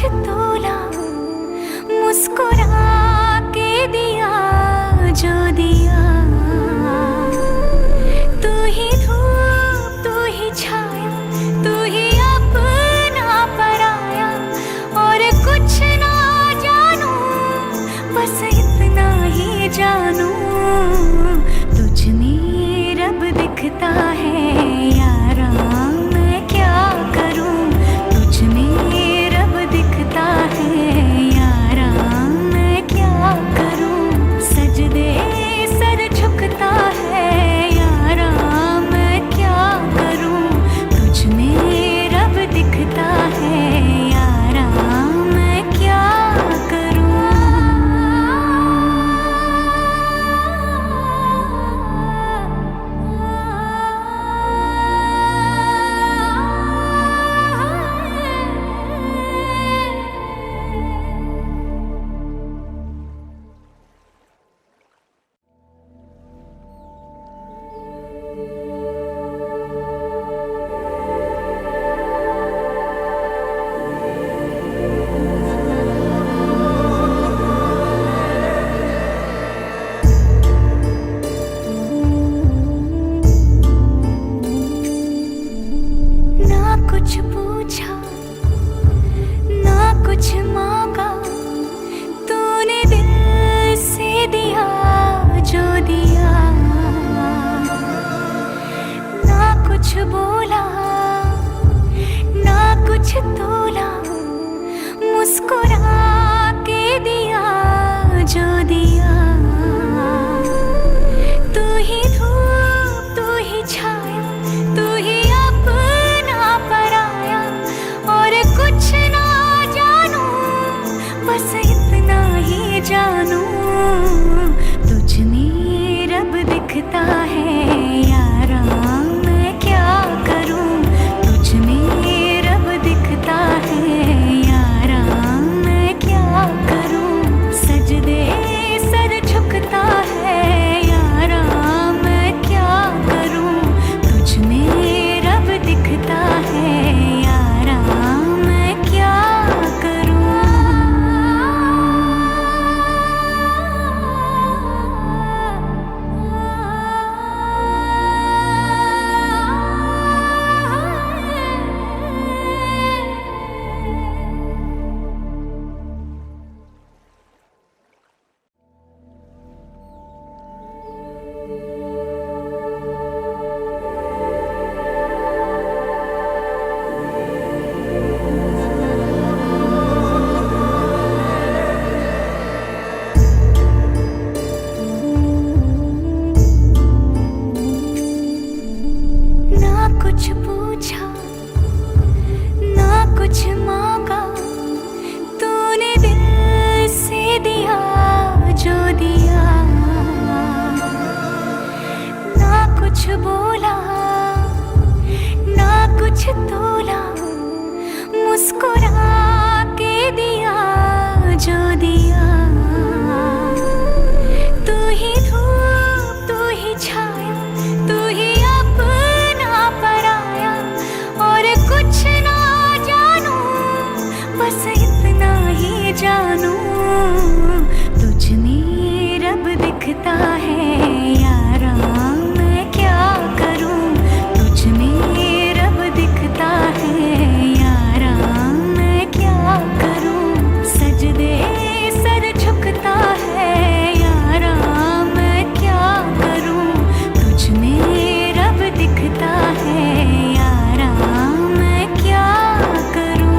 तोला मुस्कुरा के दिया जो दिया। तू ही धूप तू ही छाया तू ही अपना पराया और कुछ ना जानू बस इतना ही जानू तुझ में रब दिखता है यारा मैं क्या करूं। तुझ में रब दिखता है यारा मैं क्या करूं। सजदे सर झुकता है यारा मैं क्या करूं। तुझ में रब दिखता है यारा मैं क्या करूं। कुछ पूछा ना कुछ मांगा तूने दिल से दिया जो दिया। ना कुछ बोला ना कुछ तोला मुस्कुरा के दिया जो दिया। तू ही धूप तू ही छाया तू ही कुछ ना जानू बस इतना ही जानू तुझ में रब दिखता है यारा मैं क्या करूं। तुझ में रब दिखता है यारा मैं क्या करूं। सजदे सर झुकता है यारा मैं क्या करूं। तुझ में रब दिखता है यारा मैं क्या करूं। ना कुछ पूछा ना कुछ मांगा तूने दिल से दिया जो दिया। ना कुछ बोला ना कुछ तोला मुस्कुरा के दिया जो दिया। तू ही धूप तू ही छाया तू ही पराया और कुछ ना जानू बस इतना ही जानू तुझ में रब दिखता है यारा मैं क्या करूं। तुझ में रब दिखता है यारा मैं क्या करूं। सजदे सर झुकता है यारा मैं क्या करूं। तुझ में रब दिखता है यारा मैं क्या करूं।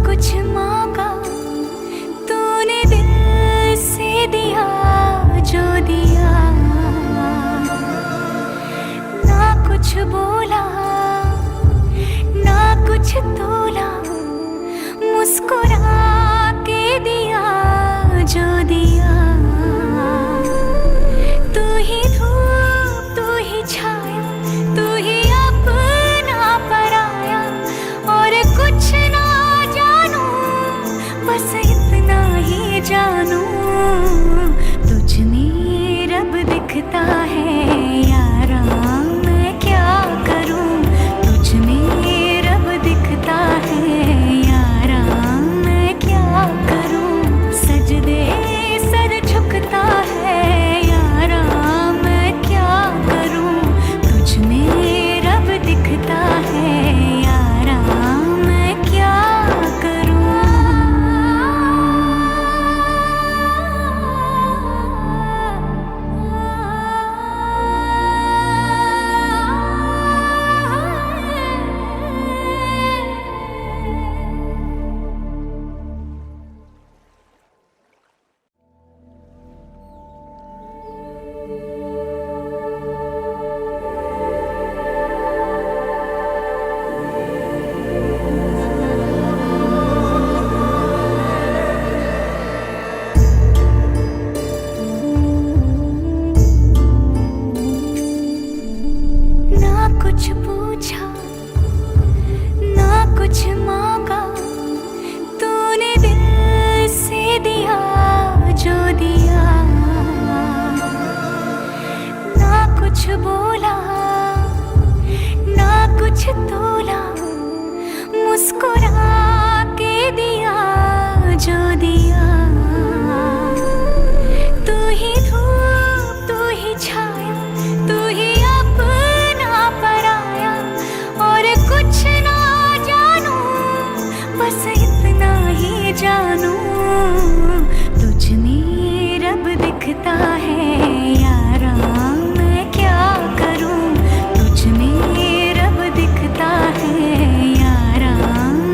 कुछ मांगा तूने दिल बोला ना कुछ तोला, मुस्कुरा के दिया जो दिया। तू ही धूप तू ही छाया, तू ही अपना पराया, और कुछ ना जानू बस इतना ही जानू, तुझ में रब दिखता है यारा, मैं क्या करूं। तुझ में रब दिखता है यारा, मैं क्या करूं। सजदे सर झुकता है यारा, मैं क्या करूं। तुझ में रब दिखता है यारा, मैं क्या करूं। कुछ पूछा ना कुछ मांगा, तूने दिल से दिया जो दिया। ना कुछ बोला ना कुछ तोला, मुस्कुरा के दिया जो दिया। तू ही धूप तू ही छाया, तू ही अपना पराया, और कुछ ना जानू बस इतना ही जानू, तुझ में रब दिखता है यारा, मैं क्या करूं। तुझ में रब दिखता है यारा,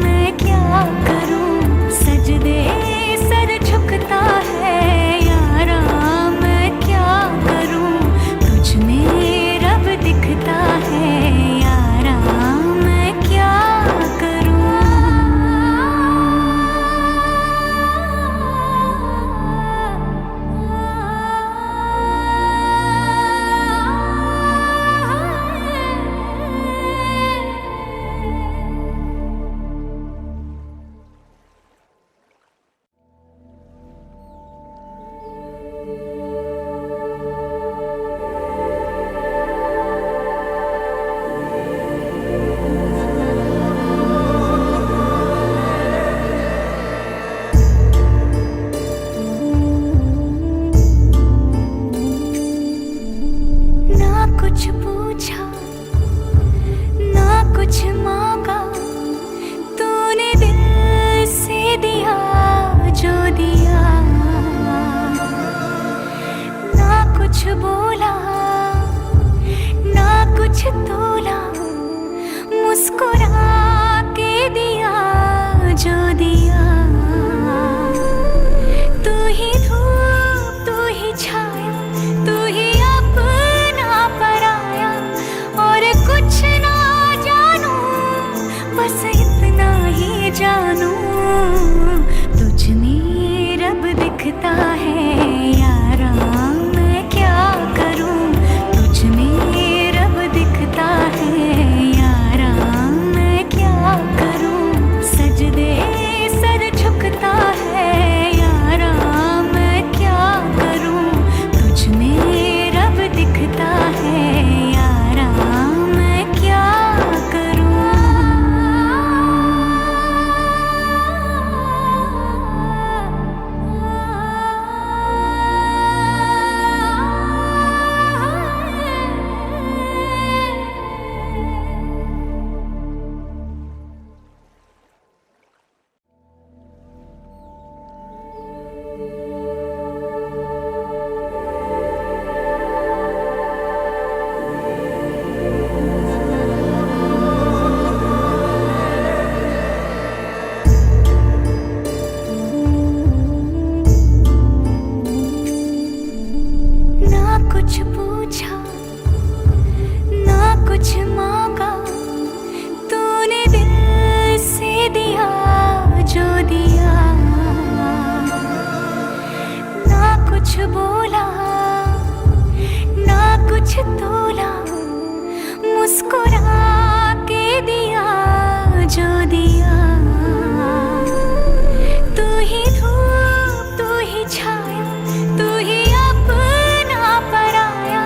मैं क्या करूं। सजदे सर झुकता है यारा, मैं क्या करूं। तुझ में रब दिखता है यारा, मैं क्या करूं। ना कुछ पूछा ना कुछ मांगा, तूने दिल से दिया जो दिया। ना कुछ बोला ना कुछ तोला, मुस्कुरा के दिया जो दिया। तू ही धूप तू ही छाया, तू ही अपना पराया, और कुछ ना जानू बस इतना ही जानू, तुझ में रब दिखता है यारा, मैं क्या करूं। तुझ में रब दिखता है यारा, मैं क्या करूं। सजदे सर झुकता है यारा, मैं क्या करूं। तुझ में रब दिखता है यारा, मैं क्या करूं। बोला ना कुछ तोला, मुस्कुरा के दिया जो दिया। तू ही धूप तू ही छाया, तू ही अपना पराया,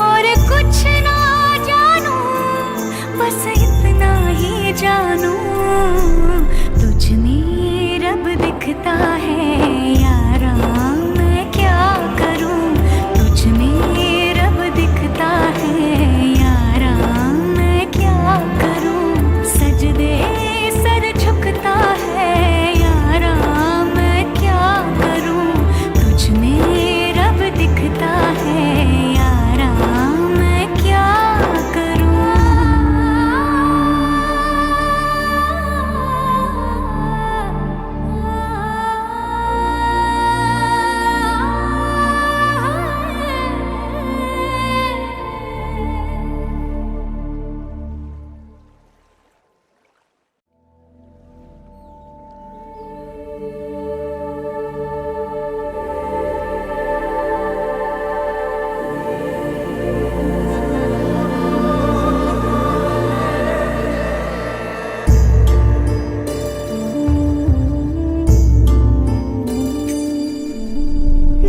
और कुछ ना जानू बस इतना ही जानू, तुझ में रब दिखता है यारा, मैं क्या करूं। तुझ में रब दिखता है यारा, मैं क्या करूं। सजदे सर झुकता है यारा, मैं क्या करूं। तुझ में रब दिखता है यारा, मैं क्या करूं।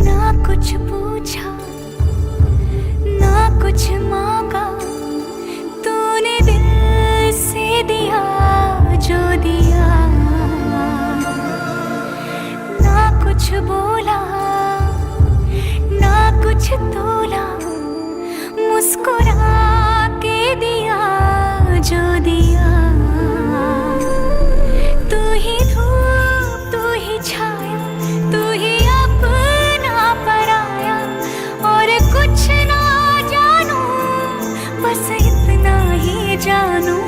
ना कुछ पूछा ना कुछ मांगा, तूने दिल से दिया जो दिया। ना कुछ बोला ना कुछ तोला, मुस्कुरा के दिया जो दिया। तू ही धूप तू ही छाया, तू ही अपना पराया, और कुछ ना जानू बस इतना ही जानू,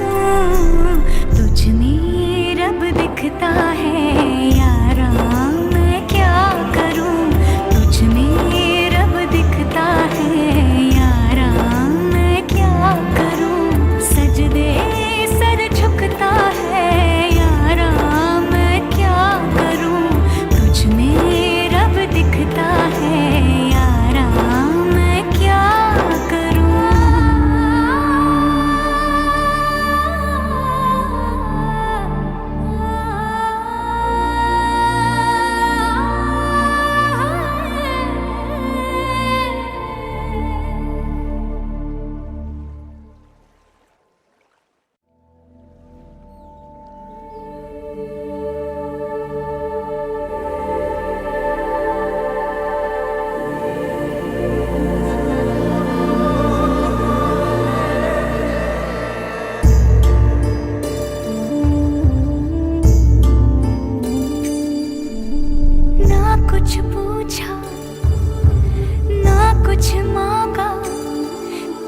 तुझ में रब दिखता है यारा, मैं क्या करूं। तुझ में रब दिखता है यारा, मैं क्या करूं। सजदे सर झुकता है यारा, मैं क्या करूं। तुझ में रब दिखता है यारा, मैं क्या करूं। ना कुछ पूछा ना कुछ मांगा,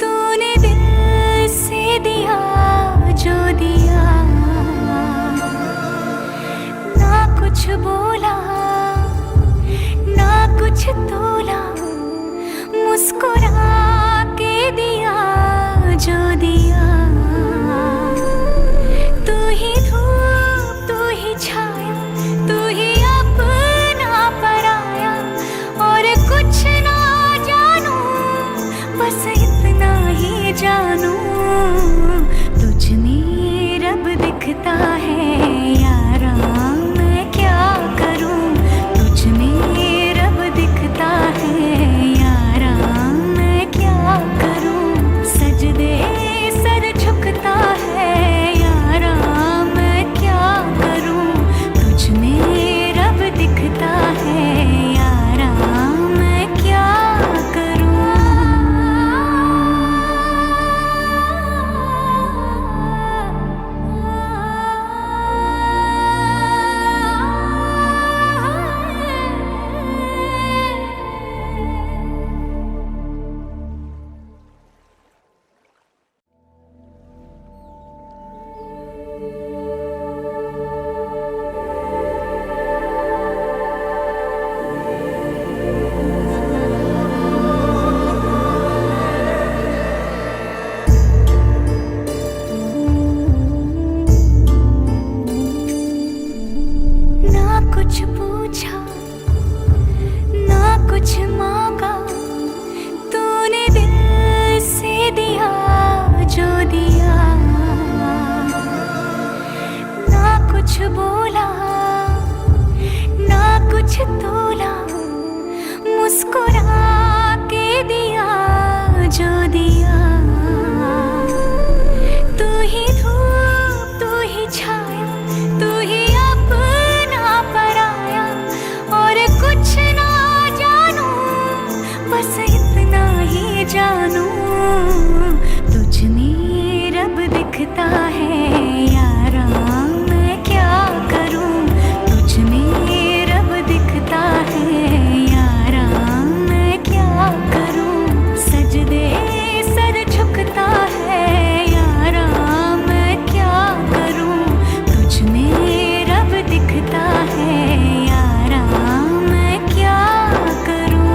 तूने दिल से दिया जो दिया। ना कुछ बोला ना कुछ तोला, मुस्कुरा के दिया जो दिया। तू ही धूप तू ही छाया, तू ही अपना पराया, और कुछ ना जानू बस इतना ही जानू, तुझ में रब दिखता है यारा, मैं क्या करूं। तुझ में रब दिखता है यारा, मैं क्या करूं। सजदे सर बोला ना कुछ तोला, मुस्कुरा के दिया जो दिया। तू ही धूप तू ही छाया, तू ही अपना पराया, और कुछ ना जानू बस इतना ही जानू, तुझ में रब दिखता है यारा, मैं क्या करूं। तुझ में रब दिखता है यारा, मैं क्या करूं। सजदे सर झुकता है यारा, मैं क्या करूं। तुझ में रब दिखता है यारा, मैं क्या करूं।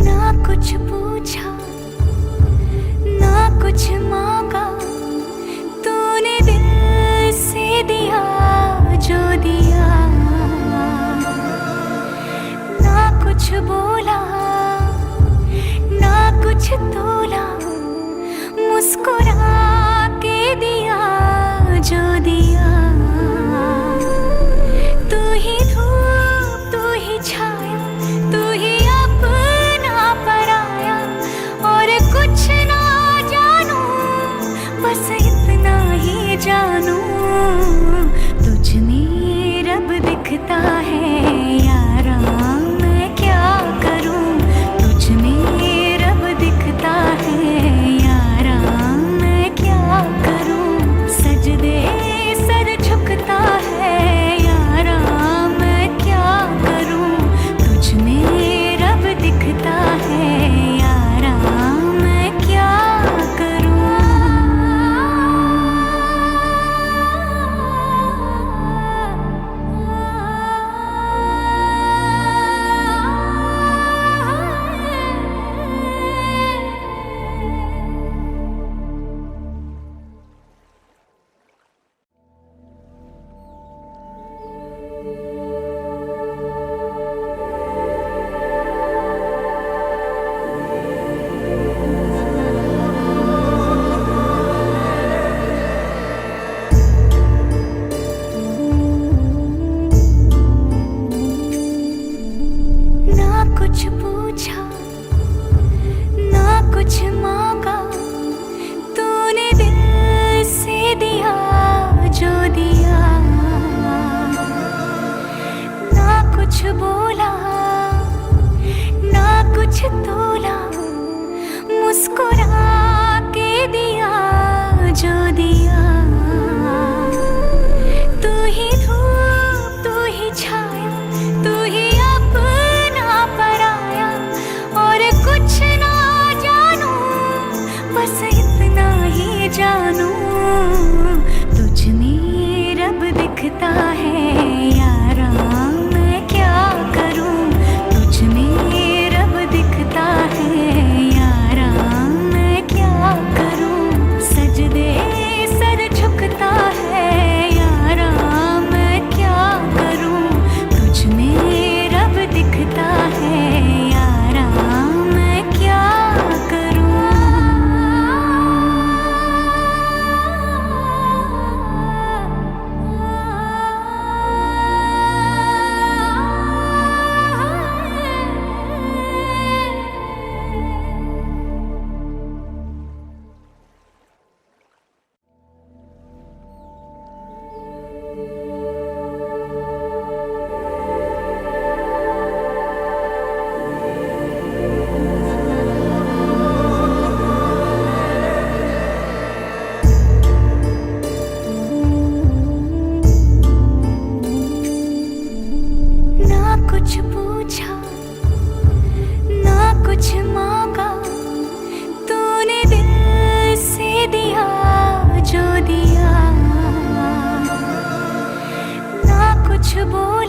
ना कुछ पूछा ना कुछ मांगा, तूने दिल से दिया जो दिया। ना कुछ बोला ना कुछ तोला, मुस्कुरा के दिया जो दिया। तू ही धूप तू ही छाया, तू ही अपना पराया, और कुछ ना जानू बस इतना ही जानू, तुझ में रब दिखता है यारा, मैं क्या करूं। तुझ में रब दिखता है यारा, मैं क्या करूं। सजदे सर झुकता है यारा, मैं क्या करूं। तुझ में रब दिखता है यारा, मैं क्या करूं। ना कुछ पूछा ना कुछ मांगा, तूने दिल से दिया जो दिया। ना कुछ बोला ना कुछ तोला, मुस्कुरा के दिया जो दिया। तू ही धूप तू ही छाया, तू ही अपना पराया, और कुछ ना जानू बस इतना ही जानू, तुझ में रब दिखता है यारा, मैं क्या करूं। तुझ में रब दिखता है यारा, मैं क्या करूं। सजदे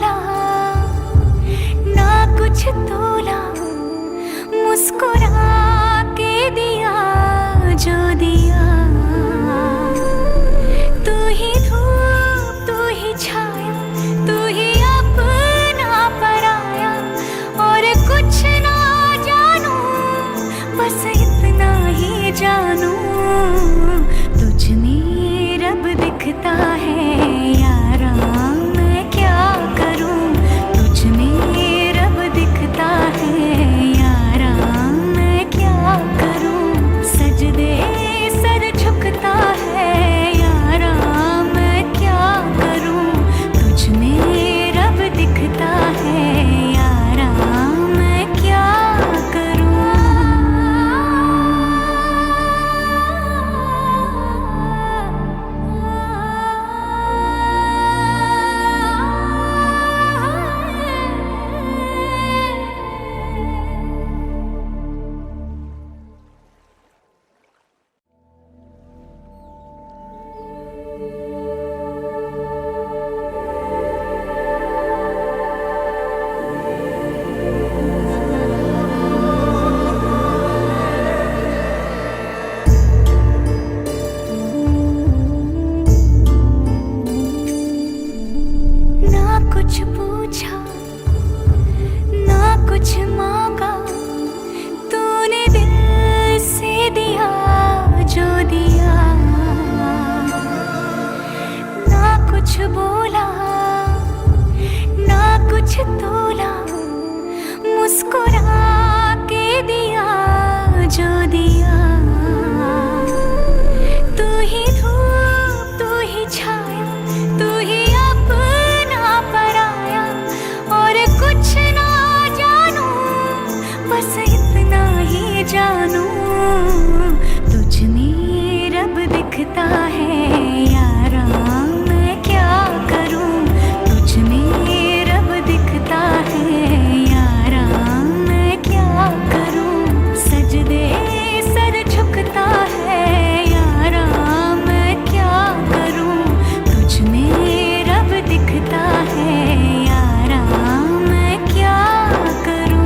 बोला ना कुछ तोला, मुस्कुरा के दिया जो दिया। तू ही धूप तू ही छाया, तू ही अपना पराया, और कुछ ना जानू बस इतना ही जानू, तुझ में रब दिखता है यारा, मैं क्या करूं। तुझ में रब दिखता है यारा, मैं क्या करूं। सजदे सर झुकता है यारा, मैं क्या करूं। तुझ में रब दिखता है यारा, मैं क्या करूं। ना कुछ पूछा ना कुछ मांगा, तूने दिल से दिया जो दिया। ना कुछ बोला ना कुछ तोला, मुस्कुरा के दिया जो दिया। तू ही धूप तू ही छाया, तू ही अपना पराया, और कुछ ना जानू बस इतना ही जानू, तुझ में रब दिखता है यारा, मैं क्या करूं। तुझ में रब दिखता है यारा, मैं क्या करूं। सजदे सर झुकता है यारा, मैं क्या करूं। तुझ में रब दिखता है यारा, मैं क्या करूं।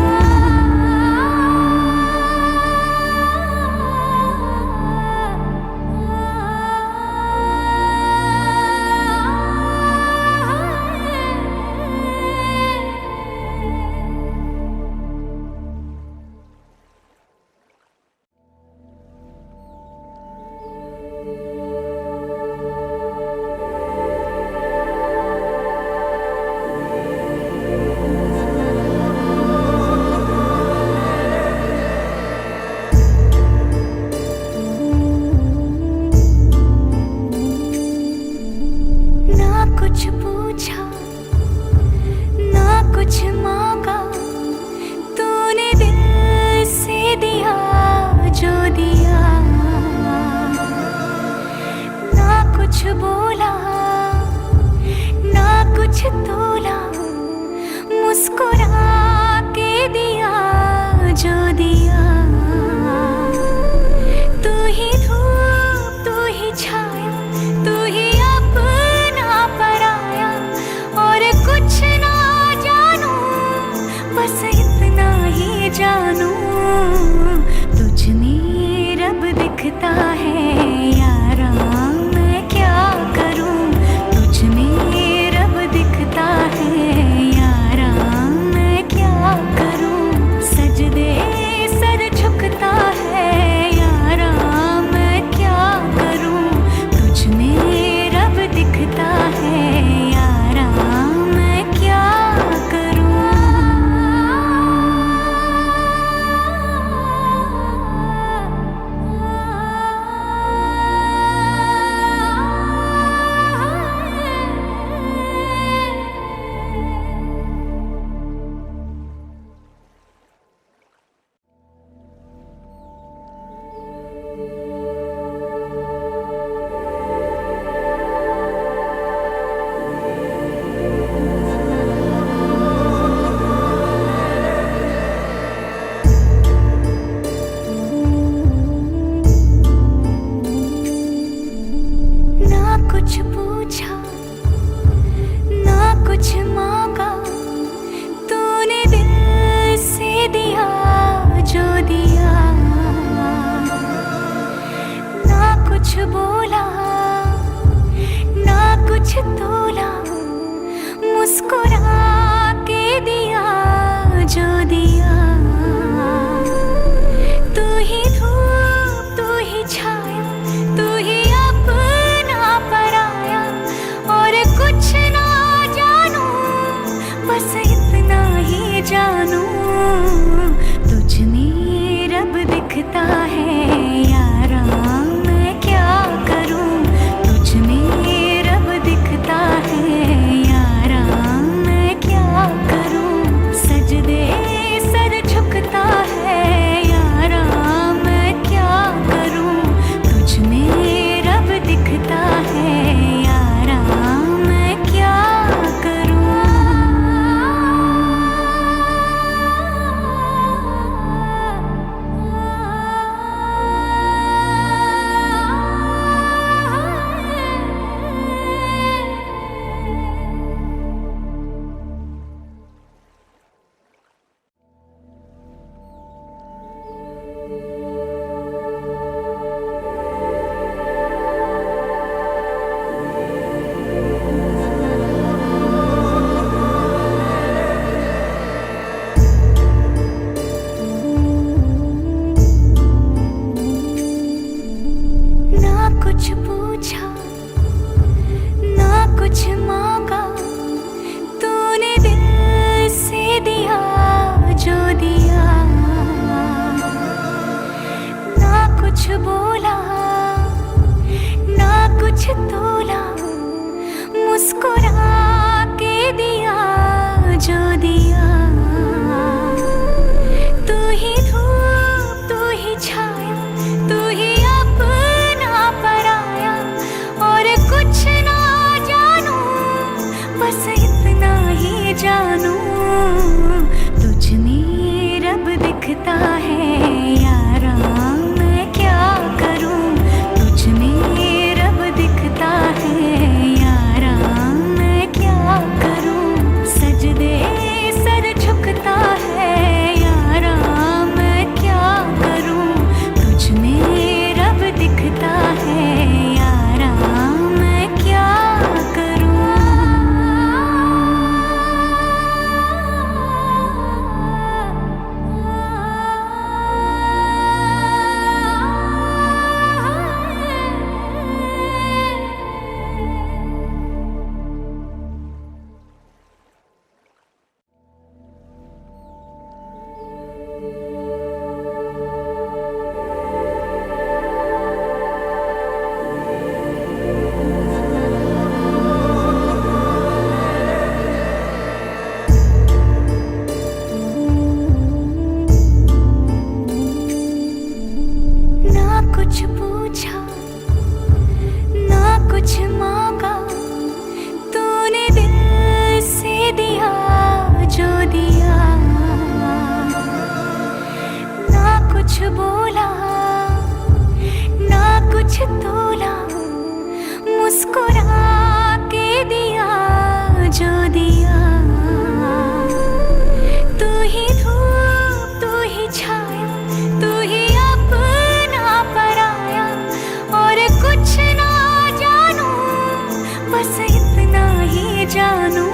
ना कुछ पूछा ना कुछ मांगा, तूने दिल से दिया जो दिया। ना कुछ बोला ना कुछ तोला, मुस्कुरा के दिया जो दिया। तू ही धूप तू ही छाया, तू ही अपना पराया, और कुछ ना जानू बस इतना ही जानू, तुझ में रब दिखता है यारा, मैं क्या करूं। तुझ में रब दिखता है यारा, मैं क्या करूं। सजदे सर झुकता है यारा, मैं क्या करूं। तुझ में रब दिखता है यारा, मैं क्या करूं। बोला ना कुछ तोला, मुस्कुरा के दिया जो दिया। तू ही धूप तू ही छाया, तू ही अपना पराया, और कुछ ना जानू बस इतना ही जानू, तुझ में रब दिखता है यारा, मैं क्या करूं, तुझ में रब दिखता है यारा, मैं क्या करूं, सजदे सर झुकता है यारा, मैं क्या करूं, तुझ में रब दिखता है यारा, मैं क्या करूं। ना कुछ पूछा ना कुछ मांगा, तूने दिल से दिया जो दिया। ना कुछ बोला ना कुछ तोला, मुस्कुरा के दिया जो दिया। तू ही धूप तू ही छाया, तू ही अपना पराया, और कुछ ना जानू बस इतना ही जानू, तुझ में रब दिखता है यारा, मैं क्या करूं, तुझ में रब दिखता है यारा, मैं क्या करूं, सजदे सर झुकता है यारा, मैं क्या करूं, तुझ में रब दिखता है यारा, मैं क्या करूं। ना कुछ पूछा ना कुछ मांगा, तूने दिल से दिया जो दिया। ना कुछ बोला ना कुछ तोला, मुस्कुरा के दिया जो दिया। तू ही धूप तू ही छाया, तू ही अपना पराया, और कुछ ना जानू बस इतना ही जानू,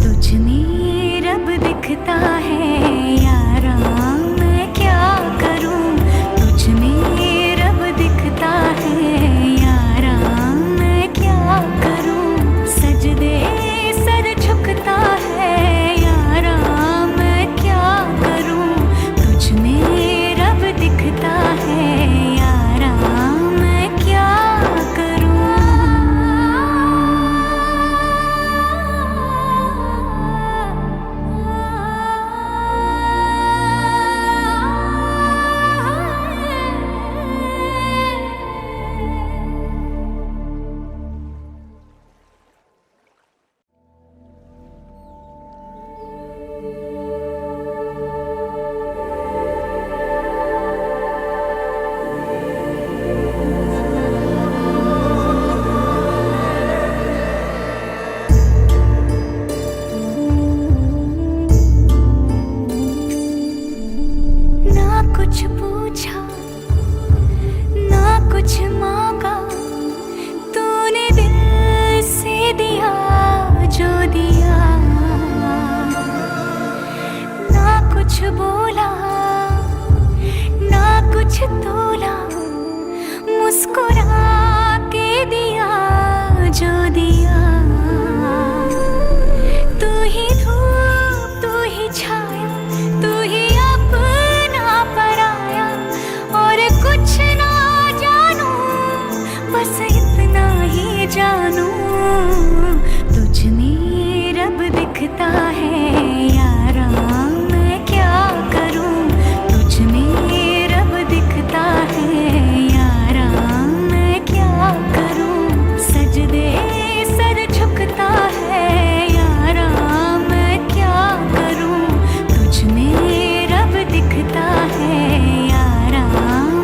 तुझ में रब दिखता है यारा, मैं क्या करूं, तुझ में रब दिखता है यारा, मैं क्या करूं, सजदे सर झुकता है यारा, मैं क्या करूं, तुझ में रब दिखता है यारा, मैं क्या करूं। कुछ बोला ना कुछ तोला, मुस्कुरा के दिया जो दिया। तू ही धूप तू ही छाया, तू ही अपना पराया, और कुछ ना जानू बस इतना ही जानू, तुझ में रब दिखता है यारा, मैं क्या करूं। तुझ में रब दिखता है यारा, मैं क्या करूं। सजदे सर झुकता है यारा, मैं क्या करूं। तुझ में रब दिखता है यारा,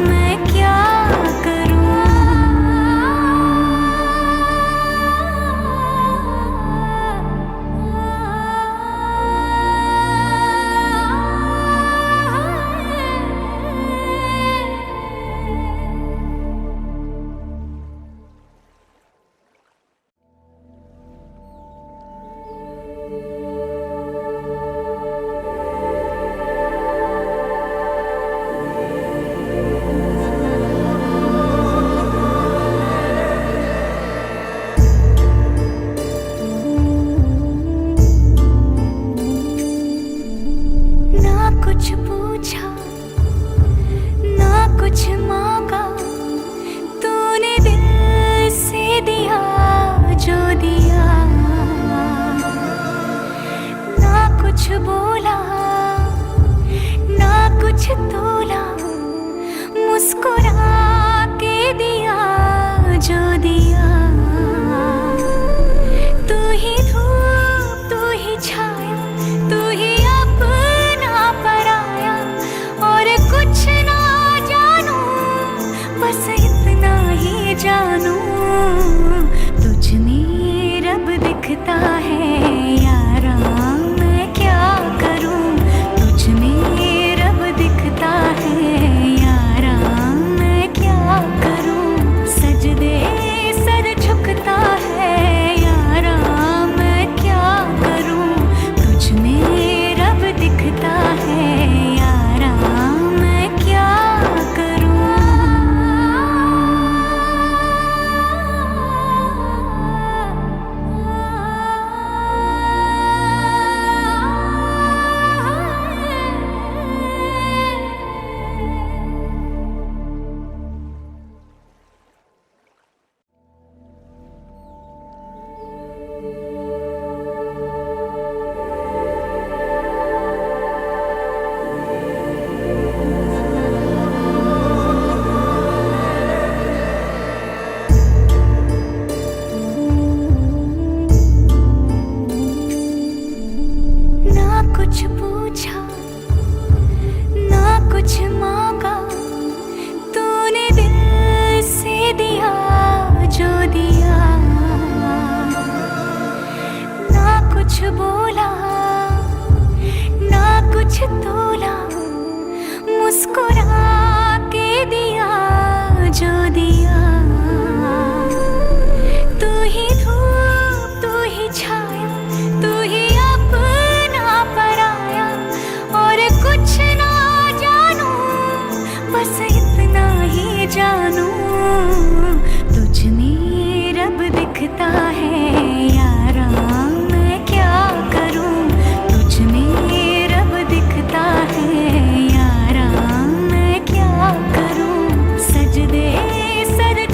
मैं क्या करूं। कुछ पूछा ना कुछ मांगा, तूने दिल से दिया जो दिया। ना कुछ बोला ना कुछ तोला, मुस्कुरा के दिया जो दिया। तू ही धूप तू ही छाया, तू ही अपना पराया, और कुछ ना जानू बस इतना ही जानू, तुझ में रब दिखता है यारा, मैं क्या करूं। तुझ में रब दिखता है यारा, मैं क्या करूं। सजदे सर झुकता है यारा, मैं क्या करूं। तुझ में रब दिखता है यारा, मैं क्या करूं। ना कुछ पूछा ना कुछ मांगा, तूने दिल से दिया जो दिया। ना कुछ बोला ना कुछ तोला, मुस्कुरा के दिया जो दिया। तू ही धूप तू ही छाया, तू ही अपना पराया, और कुछ ना जानू बस इतना ही जानू, तुझ में रब दिखता है यारा, मैं क्या करूं। तुझ में रब दिखता है यारा, मैं क्या करूं। सजदे सर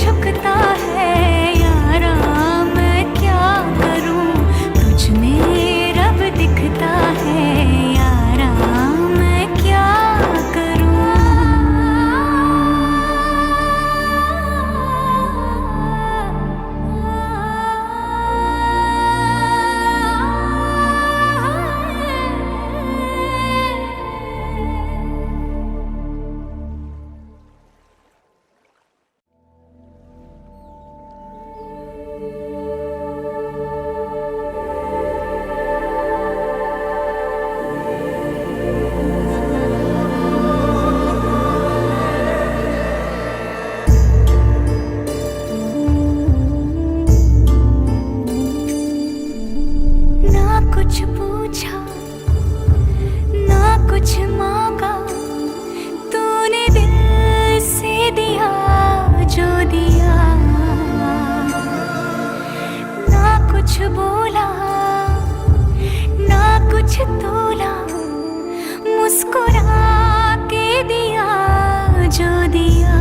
कुछ मांगा तूने दिल से दिया जो दिया, ना कुछ बोला ना कुछ तोला, मुस्कुरा के दिया जो दिया।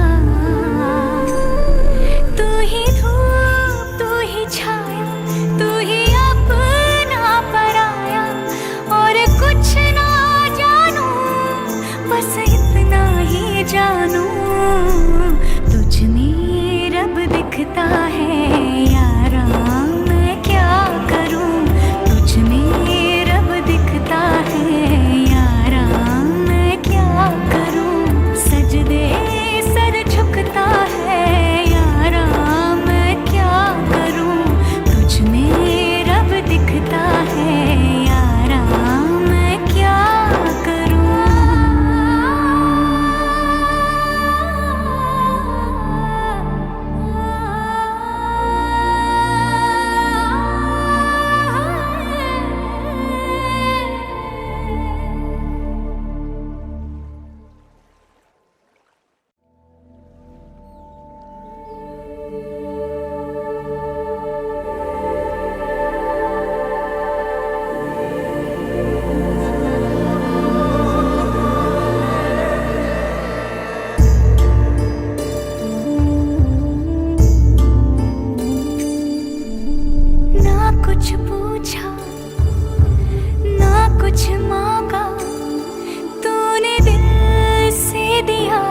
तू ही धूप तू ही छाया, तू ही अपना पराया, और कुछ ना जानू बस इतना ही जानू, तुझ में रब दिखता है यारा, मैं क्या करूं, तुझ में रब दिखता है यारा, मैं क्या करूं, सजदे सर झुकता है यारा, मैं क्या करूं, तुझ में रब दिखता है यारा, मैं क्या करूं। ना कुछ पूछा ना कुछ मांगा तूने दिल से दिया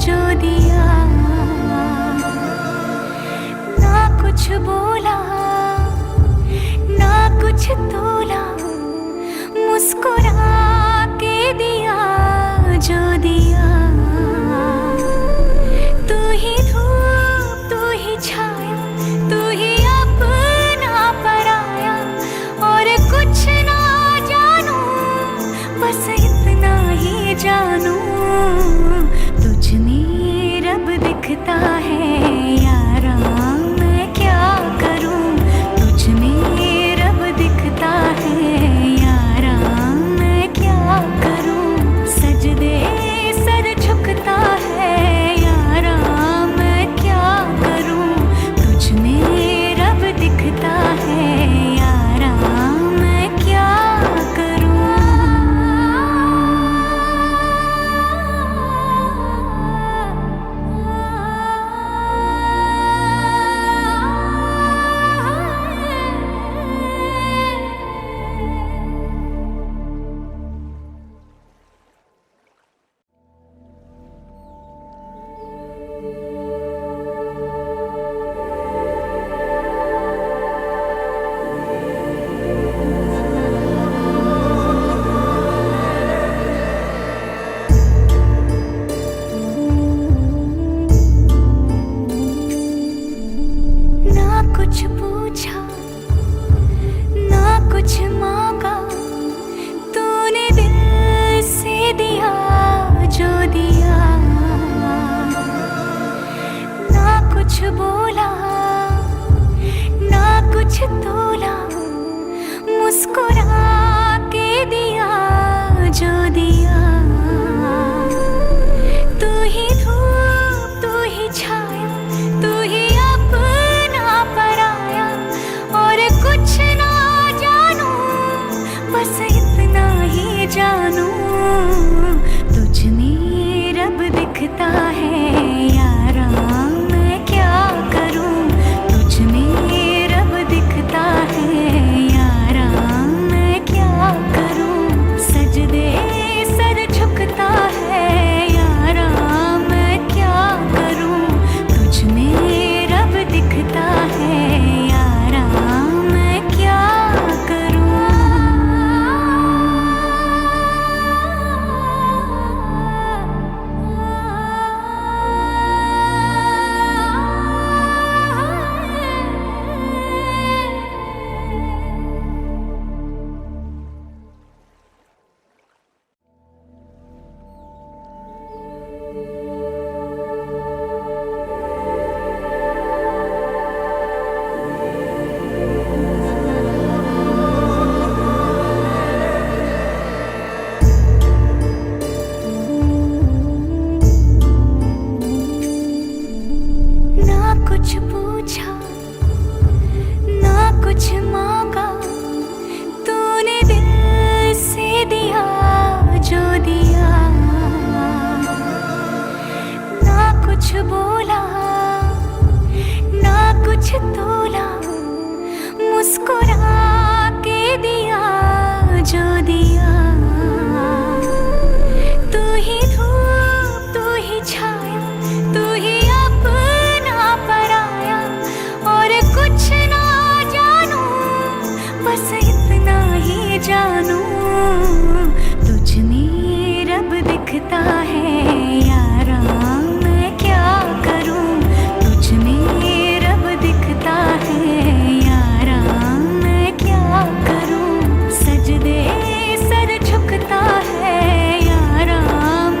जो दिया, ना कुछ बोला ना कुछ तोला, मुस्कुरा के दिया जो दिया। तू ही धूप तू ही छाया, तू ही अपना पराया, और कुछ ना जानू बस इतना ही जानू, तुझ में रब दिखता है यारा, मैं क्या करूं, तुझ में रब दिखता है यारा, मैं क्या करूं, सजदे सर झुकता है यारा, मैं क्या करूं, तुझ में रब दिखता है यारा, मैं क्या करूं। ना कुछ पूछा ना कुछ मांगा तूने दिल से दिया जो दिया, ना कुछ बोला ना कुछ तोला, मुस्कुरा के दिया जो दिया। तू ही धूप तू ही छाया, तू ही अपना पराया, और कुछ ना जानू बस इतना ही जानू, तुझ में रब दिखता है यारा, मैं क्या करूं, तुझ में रब दिखता है यारा, मैं बोला ना कुछ तोला, मुस्कुरा के दिया जो दिया। तू ही धूप तू ही छाया, तू ही अपना पराया, और कुछ ना जानू बस इतना ही जानू, तुझ में रब दिखता है यारा, मैं क्या करूं। तुझ में रब दिखता है यारा, मैं क्या करूं। सजदे सर झुकता है यारा,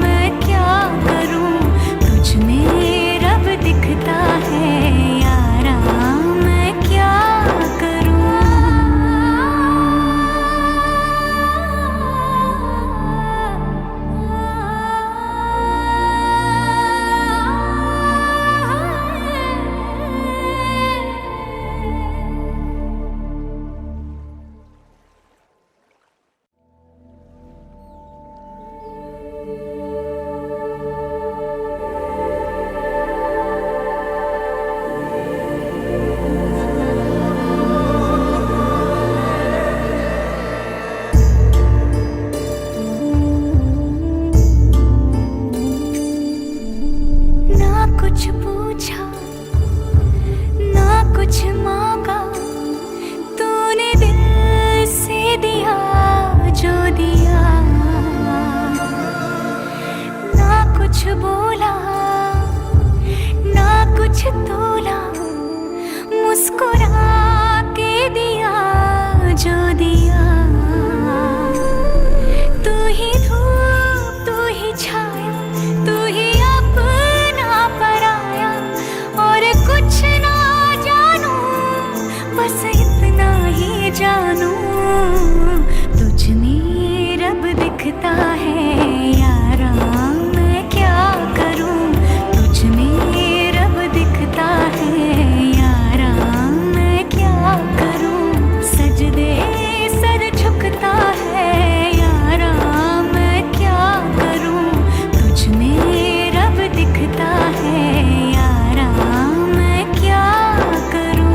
मैं क्या करूं। तुझ में रब दिखता है यारा, मैं क्या करूं। ना कुछ पूछा ना कुछ मांगा, तूने दिल से दिया जो दिया। ना कुछ बोला ना कुछ तोला, मुस्कुरा के दिया जो दिया। तू ही धूप तू ही छाया, तू ही अपना पराया, और कुछ ना जानू बस इतना ही जानू, तुझ में रब दिखता है यारा, मैं क्या करूं। तुझ में रब दिखता है यारा, मैं क्या करूं। सजदे सर झुकता है यारा, मैं क्या करूं। तुझ में रब दिखता है यारा, मैं क्या करूं।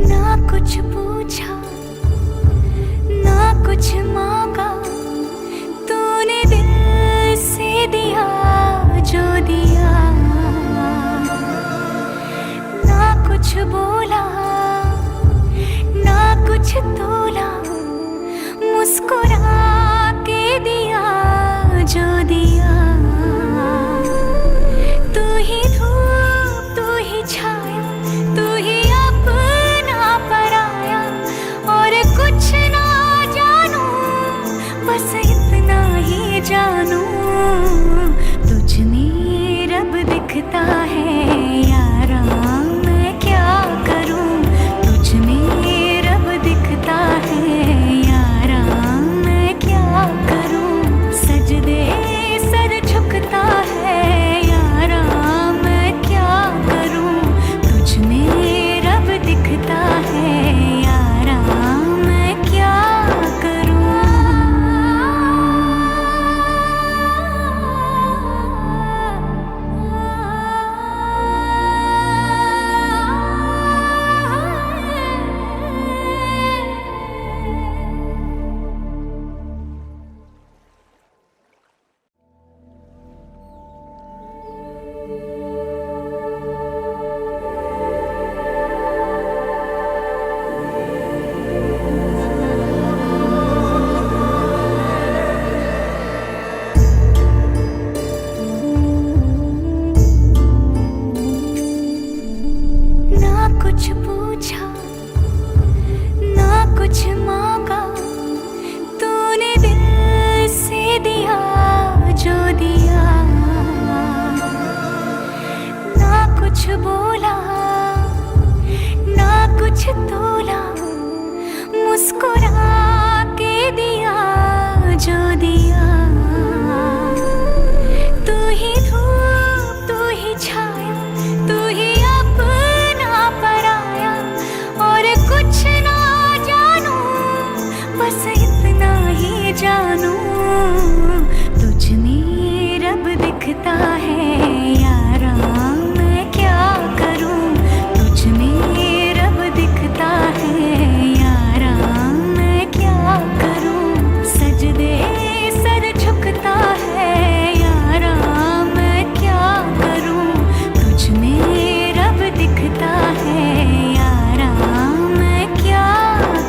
ना कुछ पूछा ना कुछ मांगा, तूने दिल से दिया जो दिया। ना कुछ बोला ना कुछ तोला, मुस्कुरा के दिया जो दिया। तू ही धूप तू ही छाया, तू ही अपना पराया, और कुछ ना जानू बस इतना ही जानू, तुझ में रब दिखता है यारा, मैं क्या करूं। तुझ में रब दिखता है यारा, मैं क्या करूं। सजदे सर झुकता है यारा, मैं क्या करूं। तुझ में रब दिखता है यारा, मैं क्या करूं। कुछ पूछा ना कुछ बोला ना कुछ तोला, मुस्कुरा के दिया जो दिया। तू ही धूप तू ही छाया, तू ही अपना पराया, और कुछ ना जानू बस इतना ही जानू, तुझ में रब दिखता है यारा, मैं क्या करूं। तुझ में रब दिखता है यारा, मैं क्या करूं। सजदे सर झुकता है यारा, मैं क्या करूं। तुझ में रब दिखता है यारा, मैं क्या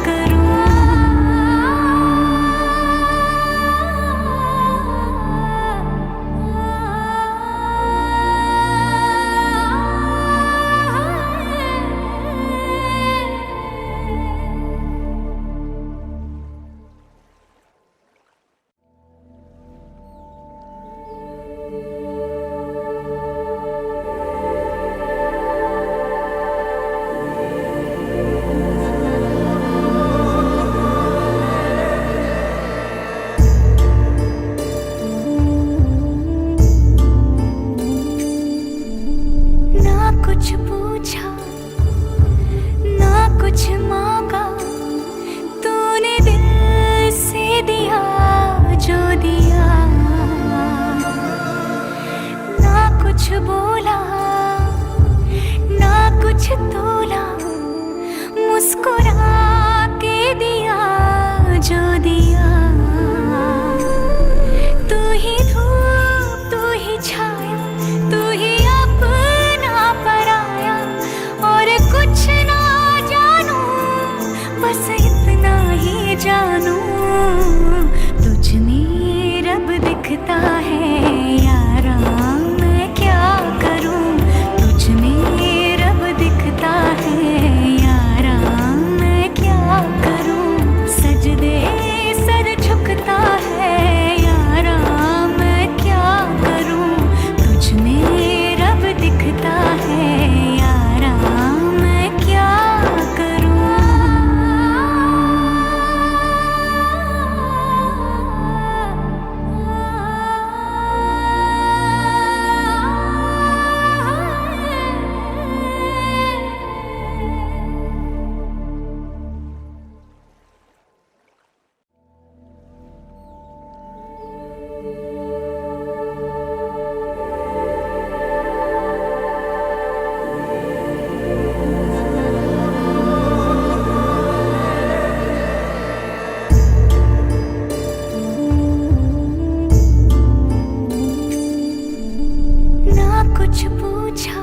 करूं। ना कुछ पूछा ना कुछ मांगा, तूने दिल से दिया जो दिया। ना कुछ बोला ना कुछ तोला, मुस्कुरा के दिया जो दिया। तू ही धूप तू ही छाया, तू ही अपना पराया, और कुछ ना जानू बस इतना ही जानू, तुझ में रब दिखता है यारा, मैं क्या करूं। तुझ में रब दिखता है यारा, मैं क्या करूं। सजदे सर झुकता है यारा, मैं क्या करूं। तुझ में रब दिखता है यारा, मैं क्या करूं। ना कुछ पूछा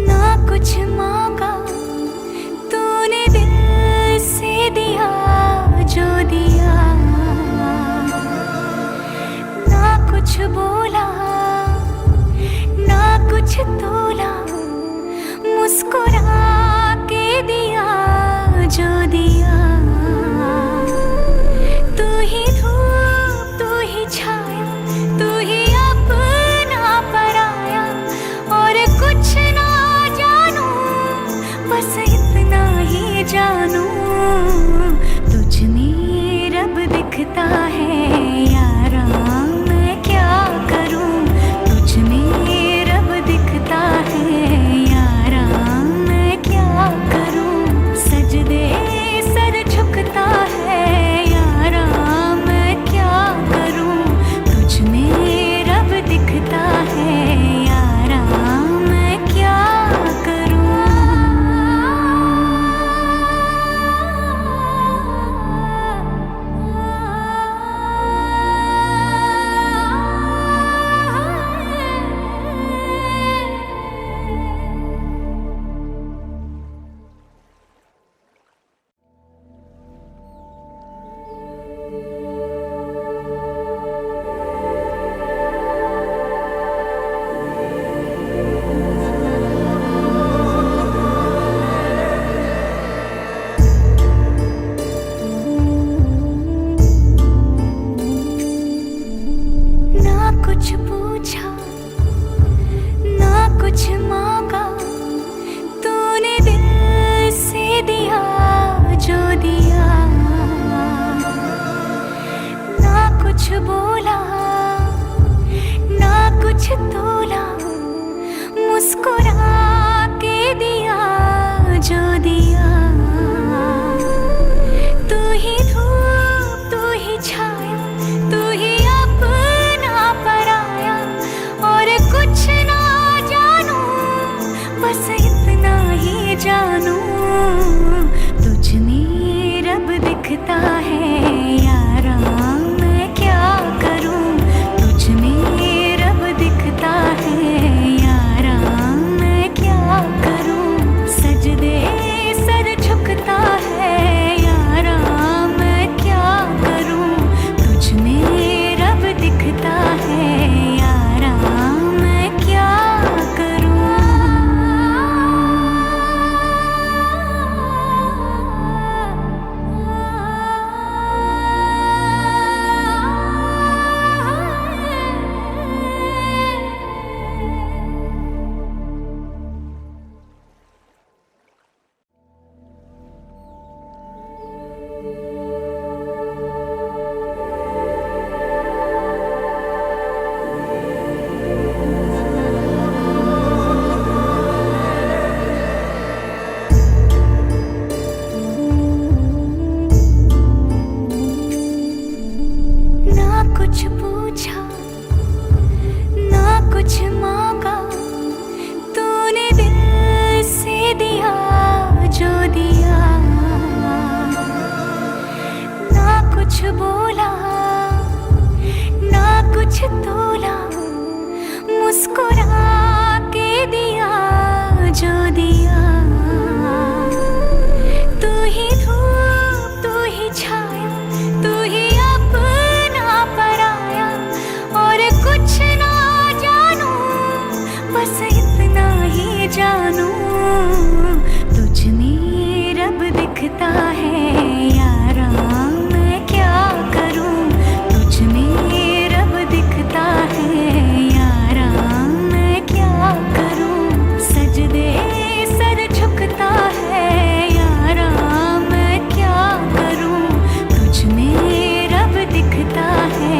ना कुछ मांगा, तूने दिल से दिया जो दिया। ना कुछ बोला ना कुछ तोला, मुस्कुरा के दिया जो दिया। तू ही धूप तू ही छाया, तू ही अपना पराया, और कुछ ना जानू बस इतना ही जानू, तुझ में रब दिखता है यारा, मैं क्या करूं। तुझ में रब दिखता बोला ना कुछ तोला, मुस्कुरा के दिया जो दिया। तू ही धूप तू ही छाया, तू ही अपना पराया, और कुछ ना जानू बस इतना ही जानू, तुझ में रब दिखता है यारा, मैं क्या करूं। तुझ में रब दिखता है यारा, मैं क्या करूं। सजदे सर झुकता है यारा, मैं क्या करूं। तुझ में रब दिखता है यारा, मैं क्या करूं। कुछ पूछा ना कुछ मांगा, तूने दिल से दिया जो दिया। ना कुछ बोला ना कुछ तोला, मुस्कुरा के दिया जो दिया। तू ही धूप तू ही छाया, तू ही कुछ ना जानू बस इतना ही जानू, तुझ में रब दिखता है यारा, मैं क्या करूं। तुझ में रब दिखता है यारा, मैं क्या करूं। सजदे सर झुकता है यारा, मैं क्या करूं। तुझ में रब दिखता है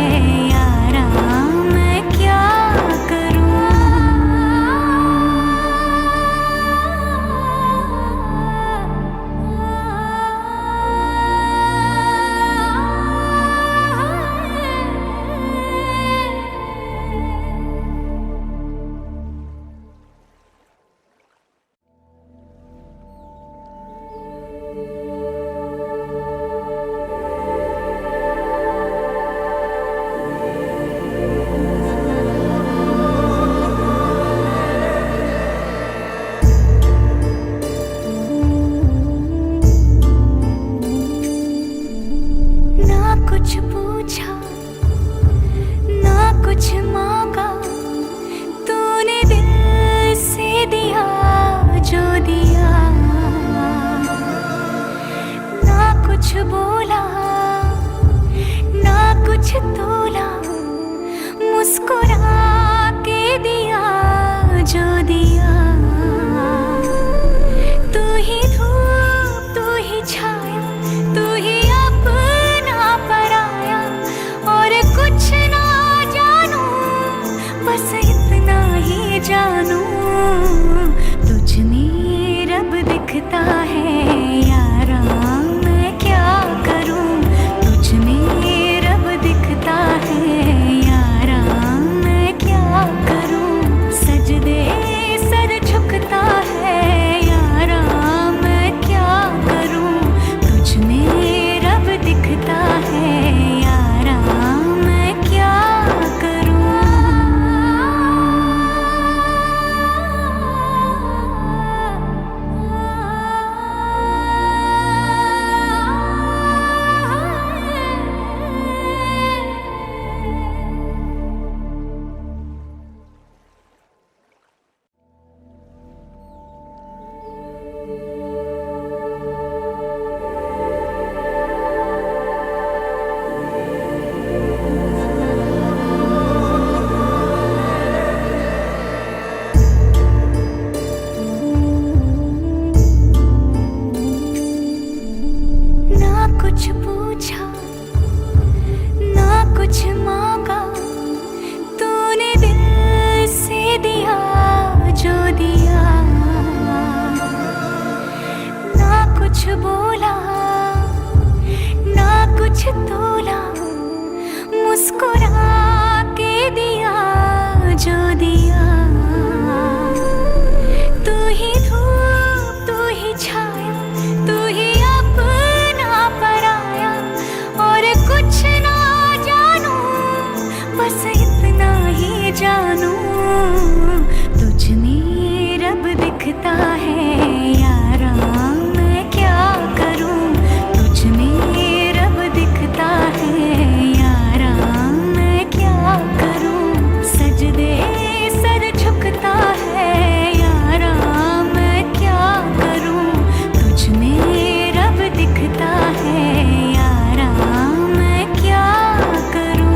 यारा, मैं क्या करूं। ना कुछ पूछा ना कुछ मांगा, तूने दिल से दिया जो दिया। ना कुछ बोला ना कुछ तोला, मुस्कुरा के दिया जो दिया। तू ही धूप तू ही छाया, तू ही पराया, और कुछ ना जानू बस इतना ही जानू, तुझ में रब दिखता है यारा, मैं क्या करूं। तुझ में रब दिखता है यारा, मैं क्या करूं। सजदे सर झुकता है यारा, मैं क्या करूं। तुझ में रब दिखता है यारा, मैं क्या करूं। कुछ पूछा ना कुछ बोला ना कुछ तोला, मुस्कुरा के दिया जो दिया। तू ही धूप तू ही छाया, तू ही अपना पराया, और कुछ ना जानू बस इतना ही जानू, तुझ में रब दिखता है यारा, मैं क्या करूं। तुझ में रब दिखता है यारा, मैं क्या करूं। सजदे सर झुकता है यारा, मैं क्या करूं। तुझ में रब दिखता है यारा, मैं क्या करूं।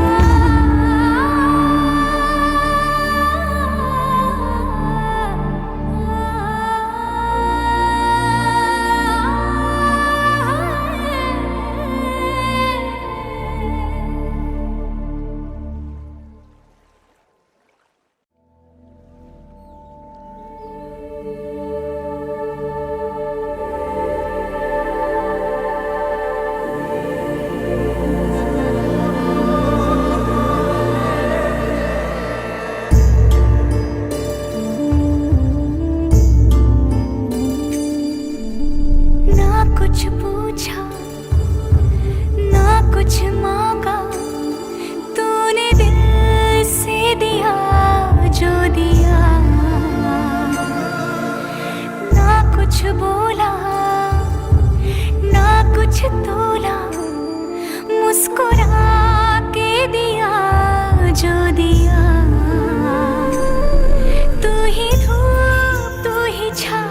कुछ पूछा ना कुछ मांगा, तूने दिल से दिया जो दिया। ना कुछ बोला ना कुछ तोला, मुस्कुरा के दिया जो दिया। तू ही धूप तू ही छाया,